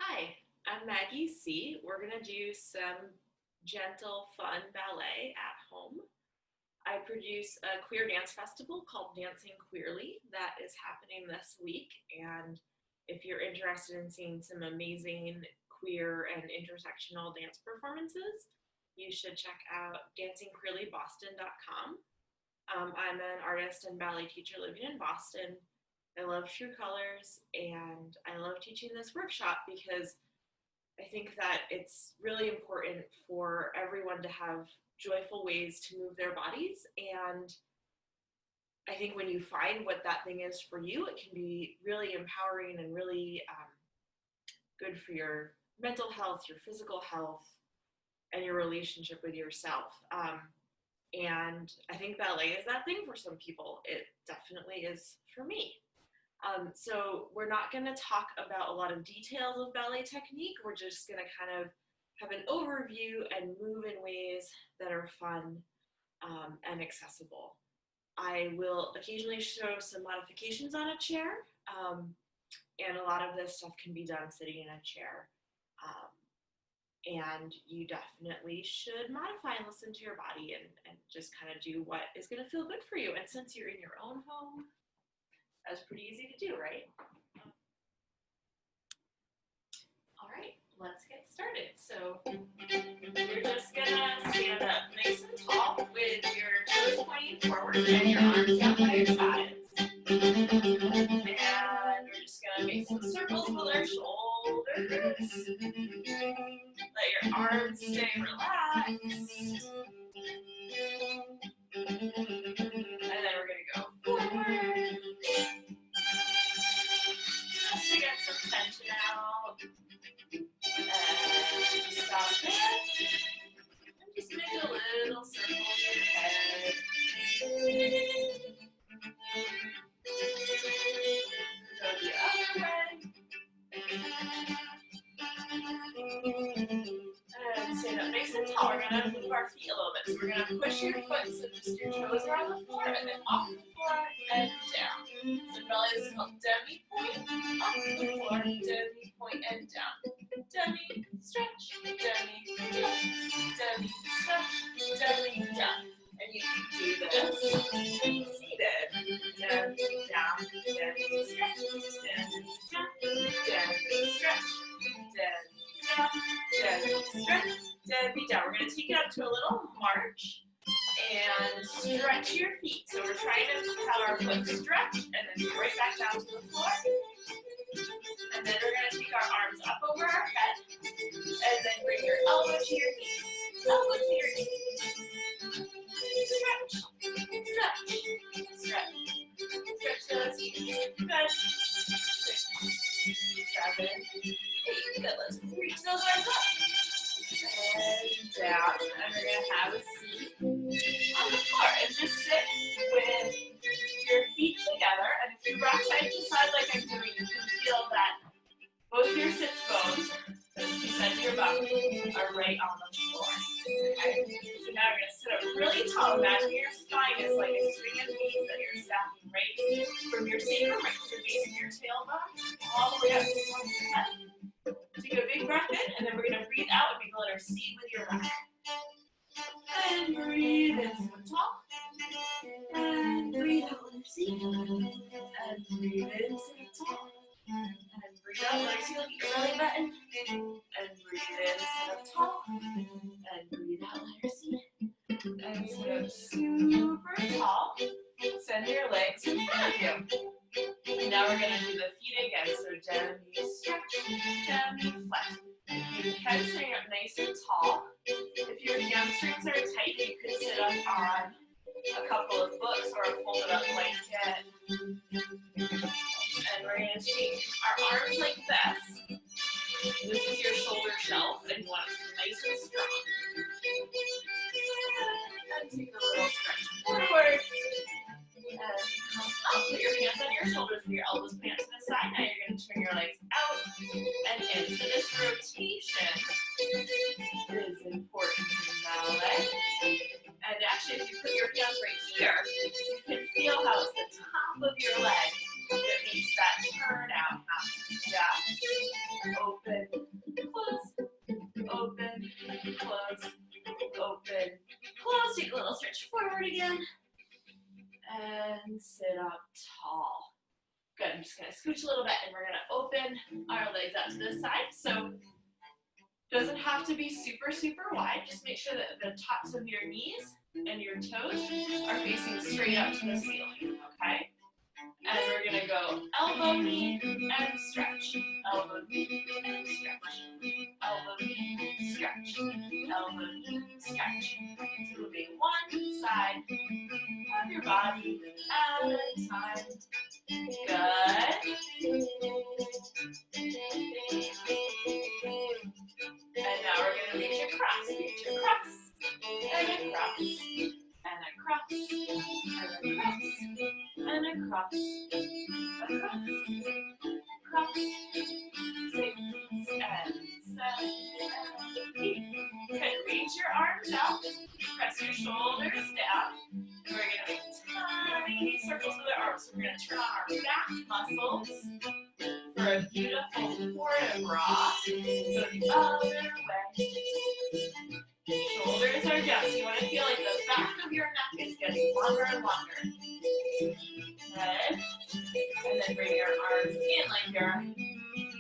Hi, I'm Maggie Cee. We're going to do some gentle, fun ballet at home. I produce a queer dance festival called Dancing Queerly that is happening this week. And if you're interested in seeing some amazing queer and intersectional dance performances, you should check out dancingqueerlyboston.com. I'm an artist and ballet teacher living in Boston. I love True Colors, and I love teaching this workshop because I think that it's really important for everyone to have joyful ways to move their bodies. And I think when you find what that thing is for you, it can be really empowering and really good for your mental health, your physical health, and your relationship with yourself. And I think ballet is that thing for some people. It definitely is for me. So we're not going to talk about a lot of details of ballet technique. We're just going to kind of have an overview and move in ways that are fun and accessible. I will occasionally show some modifications on a chair, and a lot of this stuff can be done sitting in a chair. And you definitely should modify and listen to your body and just kind of do what is going to feel good for you. And since you're in your own home, that's pretty easy to do, right? All right, let's get started. So you're just gonna stand up nice and tall with your toes pointing forward and your arms out by your sides. And we're just gonna make some circles with our shoulders. Let your arms stay relaxed. And then we're gonna go forward. Just to get some tension out. And stop there. And just make a little circle in your head. Go the other way. And stand up nice and tall. We're going to move our feet a little bit. So we're going to push your foot so just your toes are on the floor and then off the floor and down. So belly is called demi point, off the floor, demi point and down. Demi, stretch, demi, down, demi, stretch, demi, down. And you can do this seated. Demi, down, demi, stretch, demi, down, demi, stretch, demi, down, demi, stretch, demi, down. We're going to take it up to a little march and stretch your feet. So we're trying to have our foot stretch and then right back down to the floor. And then we're going to take our arms up over our head and then bring your elbow to your knee. Elbow to your knee. Stretch, stretch, stretch. Stretch those knees. Good. 6, 7, 8. Good. Let's reach those arms up. And down. And we're going to have a seat on the floor. And just sit with your feet together. And if you rock side to side like I'm doing, you can feel that both your sits bones, the two sides of your bum, are right on the floor. Okay? So now we're going to sit up really tall. Imagine your spine is like a string of beads that you're stacking right from your sacrum, right to the base of your tailbone, all the way up to the top of your head. Take a big breath in, and then we're going to breathe out and make a letter C with your left. And breathe in, sit up tall. And breathe out, letter C. And breathe in, sit up tall. And breathe out, letter C, look at your belly button. And breathe in, sit up tall. And breathe out, letter C. And sit up super tall. Send your legs in front of you. And now we're going to do the feet again. So demi, stretch, demi, flex. You can stand up nice and tall. If your hamstrings are tight, you could sit up on a couple of books or a folded up blanket. And we're going to take our arms like this. This is your shoulder shelf, and you want it to be nice and strong. And take a little stretch forward. And put your hands on your shoulders with your elbows plant to the side. Now you're going to turn your legs out and in. So this rotation is important in ballet. And actually, if you put your hands right here, you can feel how it's the top of your leg that makes that turn out happen. Yeah. Open, again. And sit up tall. Good, I'm just gonna scooch a little bit and we're gonna open our legs out to the side. So doesn't have to be super, super wide. Just make sure that the tops of your knees and your toes are facing straight up to the ceiling, okay? And we're gonna go elbow, knee, and stretch. Elbow, knee, stretch. Elbow, knee, stretch. Elbow, knee, stretch. So moving one side of your body at a time. Good. And now we're gonna reach across, and across, and across, and across, and across, across, across, 6, and 7, and 8. Okay, reach your arms out, press your shoulders down, and we're gonna make tiny circles with our arms. So we're gonna turn on our back muscles for a beautiful forward bra. Go the other way. Shoulders are down, so you want to feel like the back of your neck is getting longer and longer. Good. And then bring your arms in like you're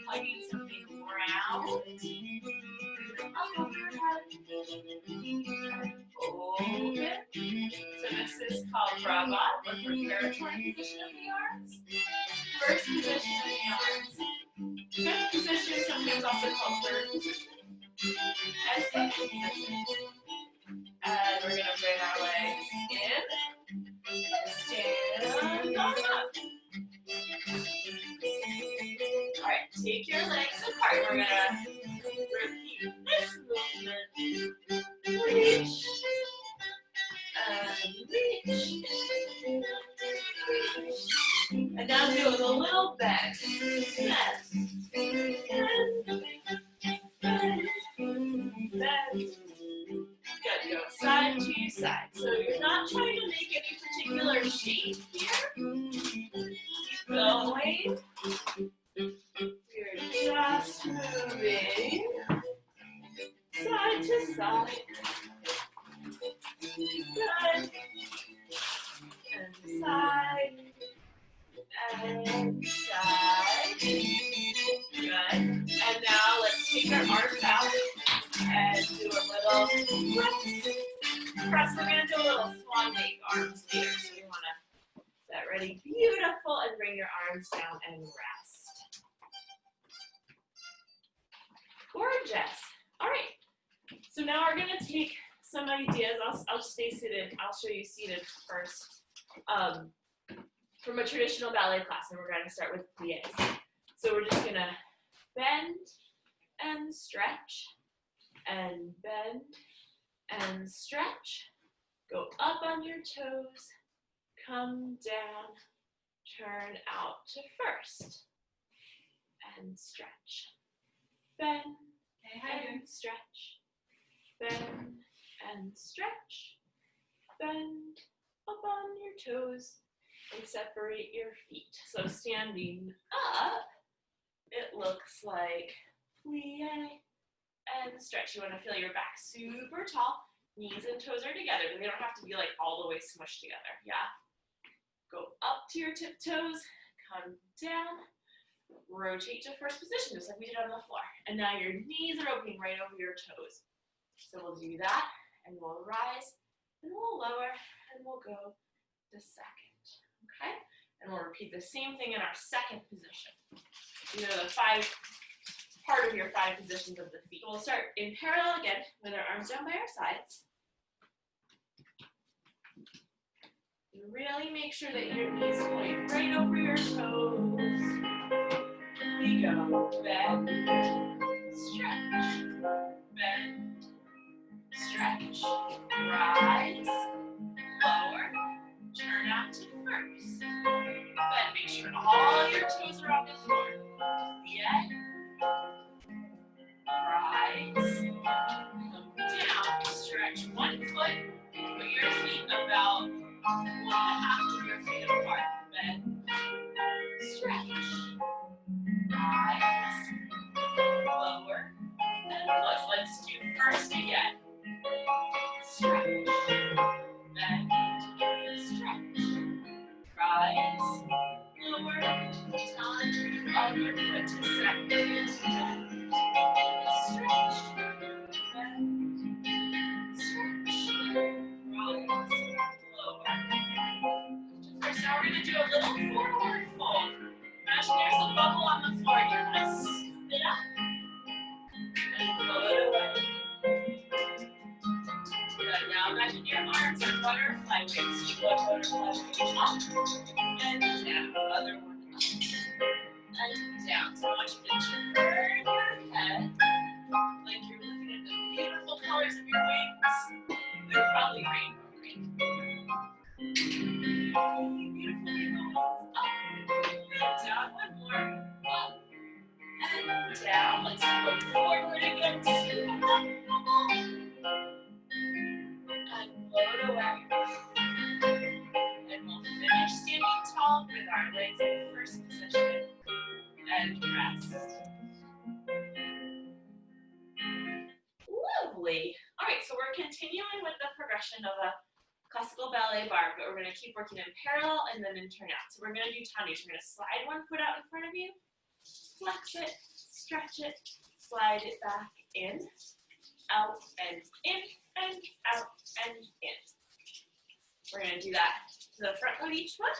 hugging something round. Up over your head. Open. So this is called Brava, the preparatory position of the arms. First position of the arms. Fifth position, sometimes also called third position. And second position. And we're going to bring our legs in. Stand on up. Alright, take your legs apart. We're going to repeat this movement. Reach. And reach. And now do it a little bend. Bend. Good, go side to side. So you're not trying to make any particular shape here. Keep going. You're just moving side to side. Good. And side. And side. Good. And now let's take our arms out and do a little press. Press. We're going to do a little swan lake arms later. So you want to get ready. Beautiful. And bring your arms down and rest. Gorgeous. All right. So now we're going to take some ideas. I'll stay seated. I'll show you seated first. From a traditional ballet class, and we're going to start with pliés. So we're just going to bend and stretch, and bend and stretch. Go up on your toes, come down, turn out to first, and stretch. Bend and stretch, bend and stretch, bend up on your toes, and separate your feet. So standing up, it looks like plie and stretch. You want to feel your back super tall. Knees and toes are together, but they don't have to be like all the way smushed together. Yeah? Go up to your tiptoes, come down, rotate to first position, just like we did on the floor. And now your knees are opening right over your toes. So we'll do that, and we'll rise, and we'll lower, and we'll go to second. Okay, and we'll repeat the same thing in our second position. These are the part of your 5 positions of the feet. We'll start in parallel again with our arms down by our sides. And really make sure that your knees point right over your toes. Here we go. Bend, stretch, bend, stretch, rise, lower, turn out to first. Then make sure all your toes are on the floor. Yeah. Rise. Come down. Stretch one foot. Put your feet about 1.5 of your feet apart. Bend. Stretch. Rise. Lower. And close. Let's do first again. Stretch. Bend. your foot to set and stretch and stretch. Rise, lower. First, now we're going to do a little forward fold. Imagine there's a bubble on the floor. You're going to scoop it up and pull it away. Good. Now imagine your arms are butterfly wings. You go butterfly wings up and down. Other one up and down. So I want you to turn your head like you're looking at the beautiful colors of your wings. They're probably rainbow green. Beautiful rainbow wings. Up and down. One more. Up and down. Let's go forward again. Scoop up, bubble. And float away. And we'll finish standing tall with our legs in first position. And rest. Lovely. All right, so we're continuing with the progression of a classical ballet bar, but we're going to keep working in parallel and then in turnout. So we're going to do tandis. We're going to slide one foot out in front of you, flex it, stretch it, slide it back in, out and in, and out and in. We're going to do that to the front of each foot,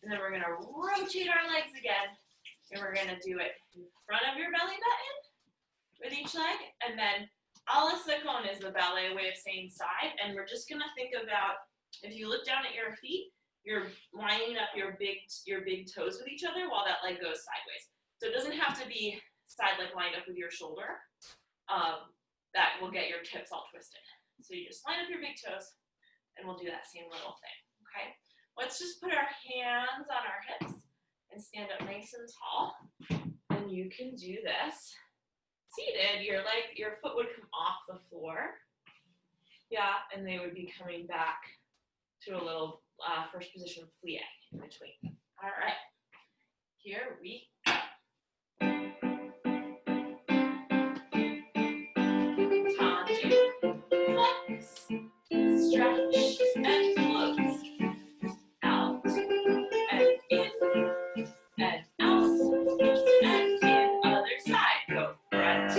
and then we're going to rotate our legs again, and we're going to do it in front of your belly button with each leg, and then a la seconde is the ballet way of saying side, and we're just going to think about, if you look down at your feet, you're lining up your big toes with each other while that leg goes sideways. So it doesn't have to be side leg lined up with your shoulder. That will get your hips all twisted. So you just line up your big toes, and we'll do that same little thing, okay? Let's just put our hands on our hips and stand up nice and tall. And you can do this seated. Your foot would come off the floor. Yeah, and they would be coming back to a little first position plie in between. All right, here we go. Flex, stretch, and close. Out, and in, and out, and in. Other side. Go front,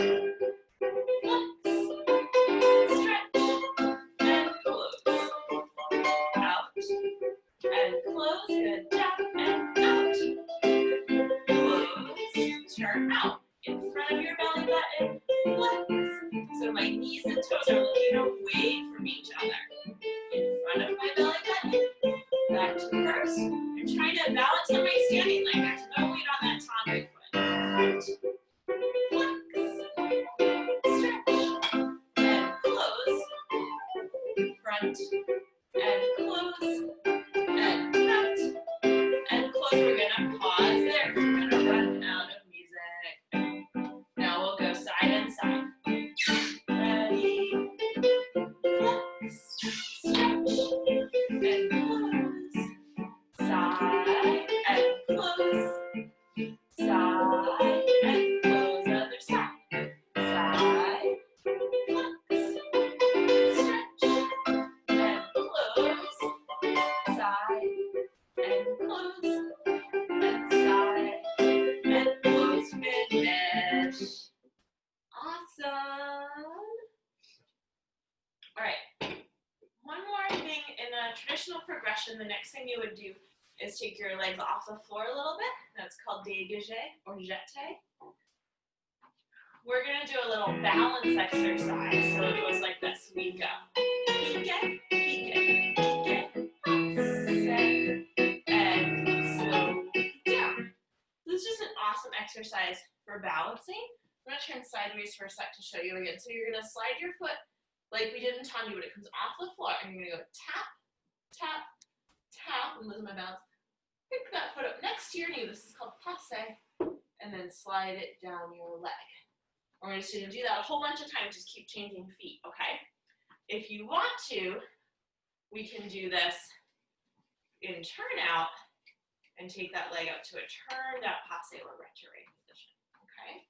flex, stretch, and close. Out, and close, and down, and out. Close, turn out. In front of your belly button, flex. So my knees and toes are looking away from each other. In front of my belly button, back to first. I'm trying to balance on my standing leg. There's no weight on that tommy foot. Front, flex, stretch, and close. Front, and close, and front, and close. We're gonna pause there. We're gonna run out of music. Now we'll go side and side. Ready, flex, stretch, and close. Side and close. Side and close. Other side. Side, flex, stretch, and close. Side and close. And side and close. Finish. Awesome. All right. One more thing in a traditional progression, the next thing you would do is take your legs off the floor a little bit. That's called dégagé or jeté. We're going to do a little balance exercise. So it goes like this. We go. Pique, pique, pique, passe, and slowly down. This is just an awesome exercise for balancing. I'm going to turn sideways for a sec to show you again. So you're going to slide your foot like we did in Tandi, but it comes off the floor. And you're going to go tap, tap, tap. I'm losing my balance. Pick that foot up next to your knee. This is called passe. And then slide it down your leg. We're just going to do that a whole bunch of times. Just keep changing feet, okay? If you want to, we can do this in turnout and take that leg up to a turned out passe or retiré position, okay?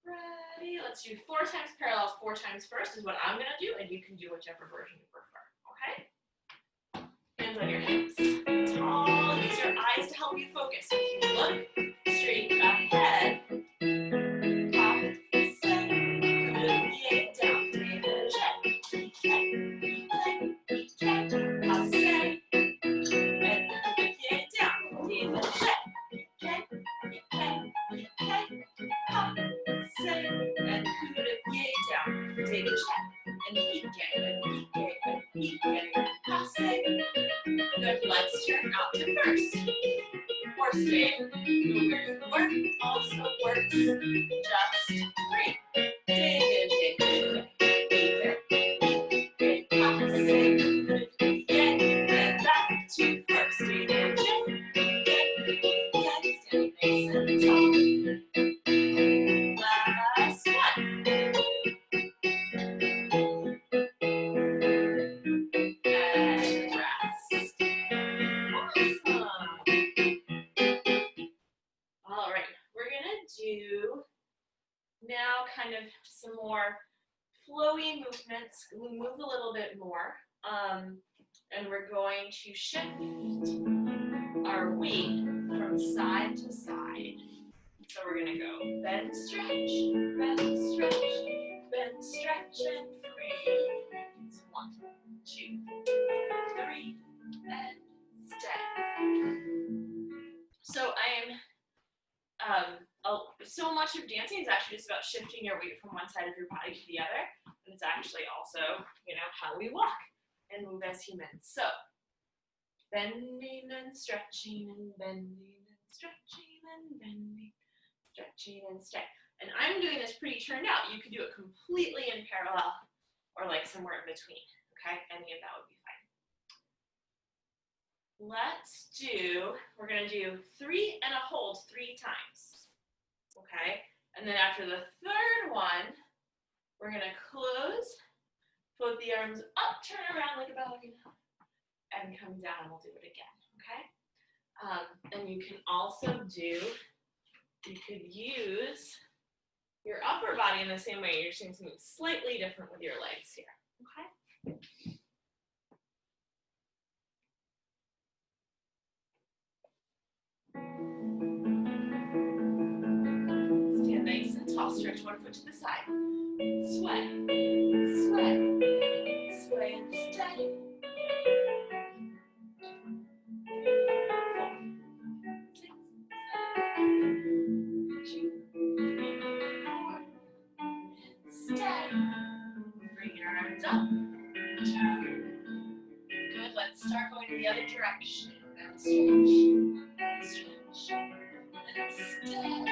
Ready? Let's do 4 times parallels, 4 times first is what I'm going to do, and you can do whichever version you prefer, okay? Hands on your hips, tall. Use your eyes to help you focus. So if you look straight ahead. Passez, coude down, dégagez. Passez, and coude down, dégagez. Passez, and coude down, dégagez. And pique, passez. Good, let's turn out to first. Or stay where you were also works. Just 3. Dégagez, pique, passez, and back to first. Dégagez, standing nice and tall. Last one. And rest. Awesome. All right, we're gonna do now kind of some more flowy movements. We'll move a little bit more, and we're going to shift our weight from side to side. So we're gonna go bend, stretch, and freeze. 1, 2, 3, and stay. So so much of dancing is actually just about shifting your weight from one side of your body to the other, and it's actually also, how we walk and move as humans. So bending and stretching and bending and stretching and bending, stretching and stay. And I'm doing this pretty turned out. You could do it completely in parallel or like somewhere in between, okay? Any of that would be fine. We're gonna do 3 and a hold 3 times, okay? And then after the third one, we're gonna close, put the arms up, turn around like a ballerina, and come down, and we'll do it again, okay? And you can also you could use your upper body in the same way. You're just doing something slightly different with your legs here, okay? Stand nice and tall, stretch one foot to the side. Sway, sway, sway and stay. 4, 3, 2, 1, and stay. Bring your arms up, turn. Good, let's start going to the other direction. And stretch, stretch, and stay.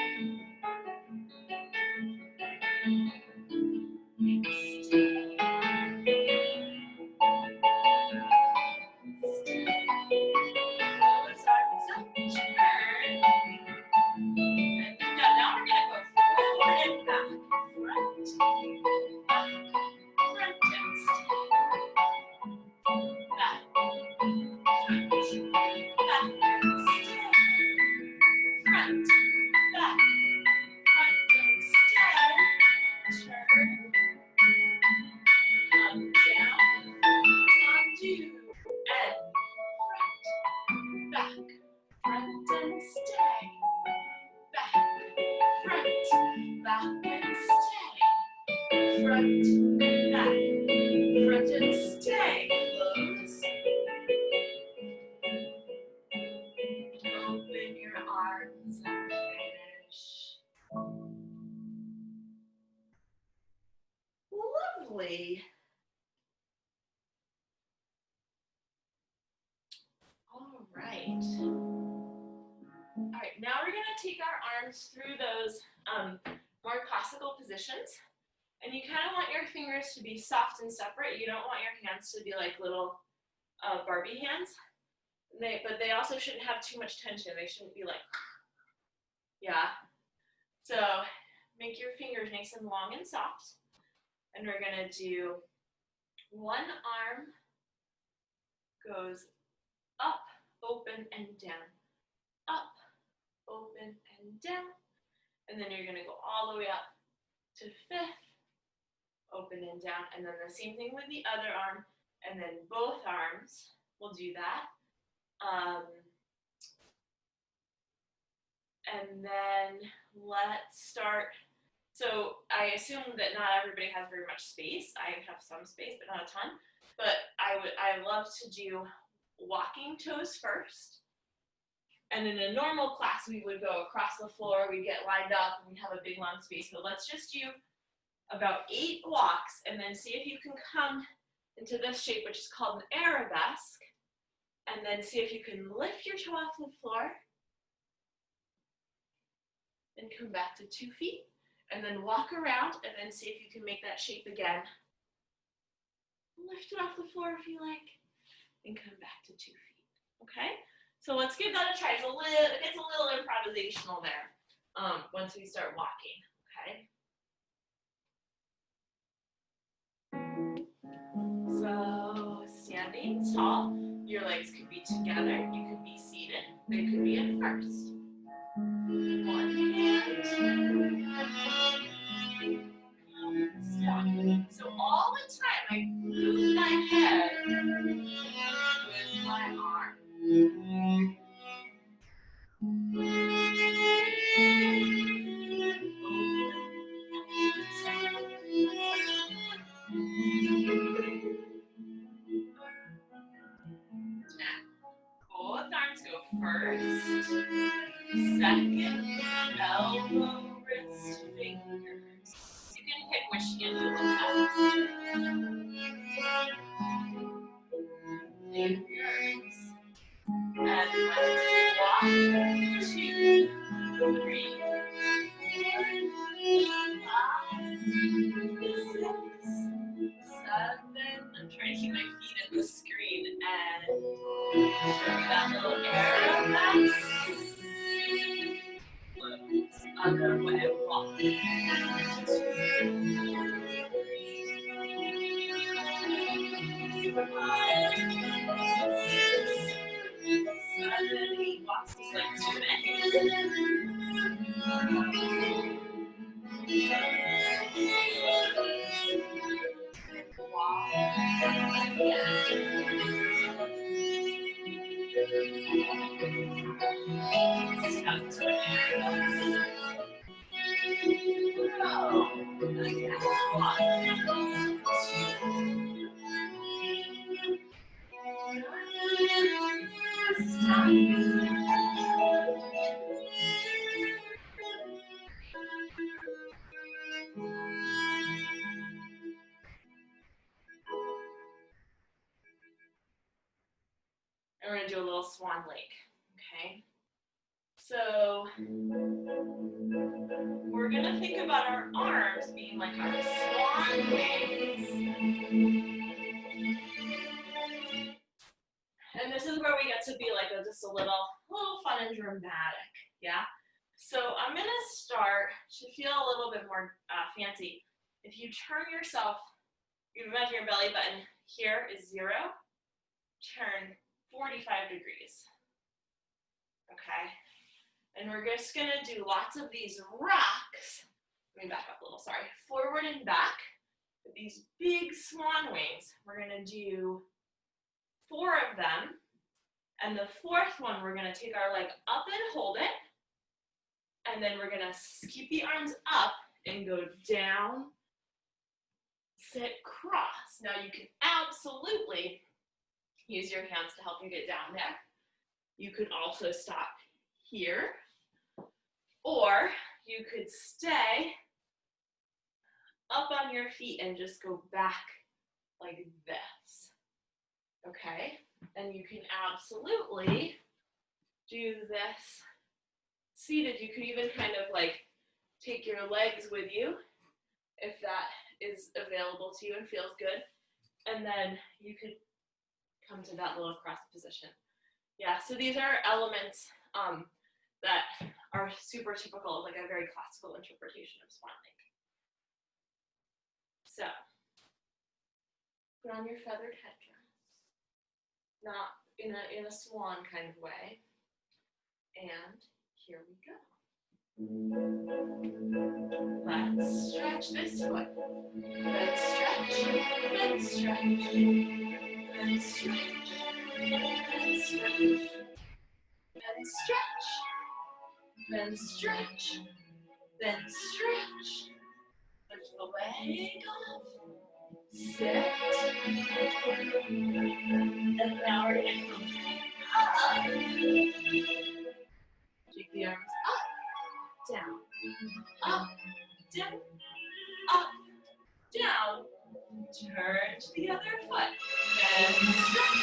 Lovely. All right. All right, now we're going to take our arms through those more classical positions. And you kind of want your fingers to be soft and separate. You don't want your hands to be like little Barbie hands. But they also shouldn't have too much tension. They shouldn't be like, yeah. So make your fingers nice and long and soft. And we're going to do one arm goes up, open, and down. Up, open, and down. And then you're going to go all the way up to 5th, open and down. And then the same thing with the other arm. And then both arms will do that. And then let's start. So I assume that not everybody has very much space. I have some space, but not a ton. But I love to do walking toes first. And in a normal class, we would go across the floor, we'd get lined up, and we'd have a big long space. But let's just do about 8 walks, and then see if you can come into this shape, which is called an arabesque. And then see if you can lift your toe off the floor and come back to 2 feet. And then walk around and then see if you can make that shape again. Lift it off the floor if you like, and come back to 2 feet. Okay? So let's give that a try. It's a little improvisational there once we start walking. Okay? So standing tall, your legs could be together. You could be seated. They could be in first. 1 hand. Stop. So all the time I move my head with my arm. Now, both arms go first, second, elbow, wrist, fingers. You can pick which hand you look at. Fingers. And let's walk. 2, 3, 4, 5, 6, 7. I'm trying to keep my feet in the screen and show you that little arabesque. Other way, walk. 2, 3, 4, 5, 6, 7, 8. Walks is like too many. Walk. Step to an arabesque. Row. Again. Walk. 2. And we're going to do a little swan lake, okay? So we're going to think about our arms being like our swan wings. And this is where we get to be like just a little fun and dramatic, yeah? So I'm going to start to feel a little bit more fancy. If you turn yourself, you imagine your belly button here is 0, turn 45 degrees, okay? And we're just gonna do lots of these rocks. Let me back up a little, sorry. Forward and back with these big swan wings. We're gonna do 4 of them. And the 4th one, we're gonna take our leg up and hold it. And then we're gonna keep the arms up and go down, sit, cross. Now you can absolutely use your hands to help you get down there. You could also stop here, or you could stay up on your feet and just go back like this, okay? And you can absolutely do this seated. You could even kind of like take your legs with you if that is available to you and feels good. And then you could come to that little cross position. Yeah, so these are elements that are super typical of like a very classical interpretation of swan lake. So, put on your feathered headdress, not in a swan kind of way, and here we go. Let's stretch this foot. Let's stretch, let's stretch, let's stretch, let's stretch, let's stretch. then stretch, then stretch. Lift the leg off, sit, and now we're going to come up. Take the arms up, down, up, down, up, down. Turn to the other foot, then stretch,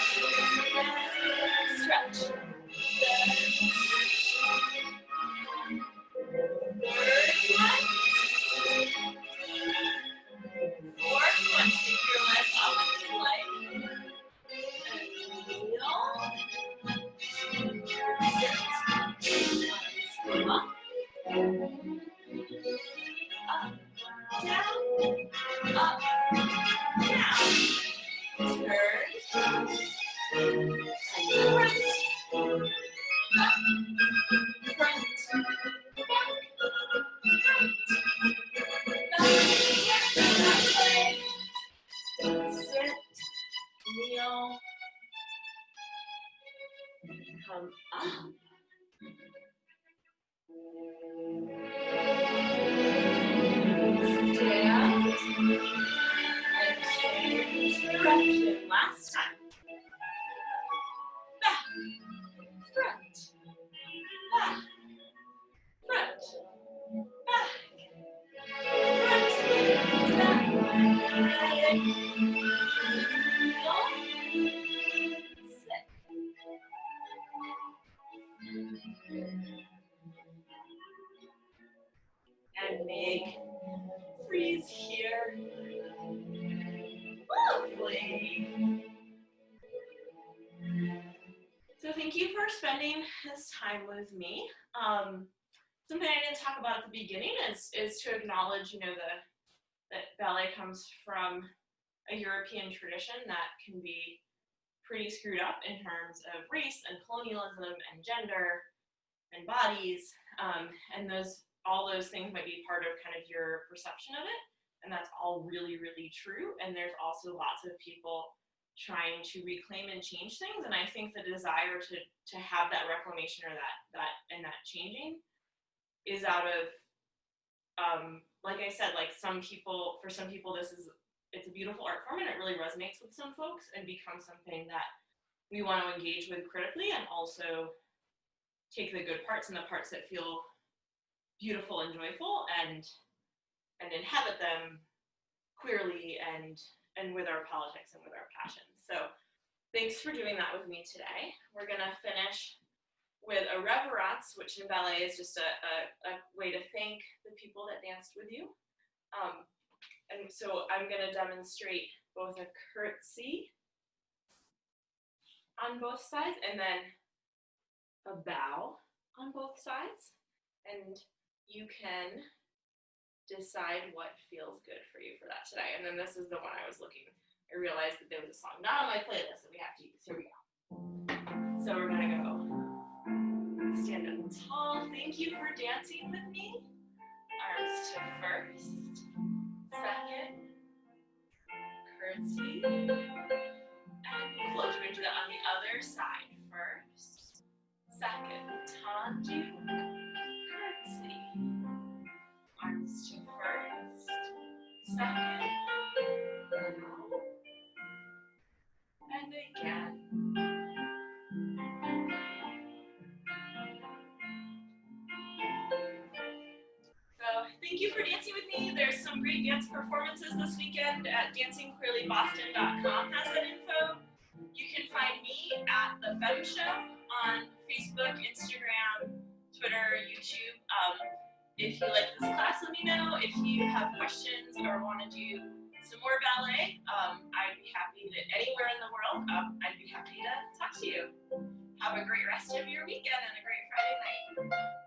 stretch, then stretch. Third one, fourth one. Take your leg up if you like, and kneel, sit, arms up, down, up, down. Turn, and front, up, front, back, front, back, sit, kneel, come up, stand, and change direction. Last time. Back, front, back, front, back, front, back, sit. And big freeze here. Lovely. So thank you for spending this time with me. Something I didn't talk about at the beginning is to acknowledge, that ballet comes from a European tradition that can be pretty screwed up in terms of race and colonialism and gender and bodies, and all those things might be part of kind of your perception of it, and that's all really, really true. And there's also lots of people trying to reclaim and change things, and I think the desire to have that reclamation or that changing is out of, like I said, like for some people it's a beautiful art form and it really resonates with some folks and becomes something that we want to engage with critically and also take the good parts and the parts that feel beautiful and joyful and inhabit them queerly and with our politics and with our passions. So thanks for doing that with me today. We're gonna finish with a reverence, which in ballet is just a way to thank the people that danced with you. And so I'm gonna demonstrate both a curtsy on both sides and then a bow on both sides. And you can decide what feels good for you for that today. And then this is the one I was looking. I realized that there was a song not on my playlist that we have to use. Here we go. So we're gonna go stand up tall. Thank you for dancing with me. Arms to first, second, curtsy, and close. We're gonna do that on the other side. First, second, tendu, curtsy. Arms to first, second, bow, and again. So thank you for dancing with me. There's some great dance performances this weekend at dancingqueerlyboston.com has that info. You can find me at the Femme Show on Facebook, Instagram, Twitter, YouTube. If you like this class, let me know. If you have questions or want to do some more ballet, I'd be happy to, anywhere in the world, I'd be happy to talk to you. Have a great rest of your weekend and a great Friday night.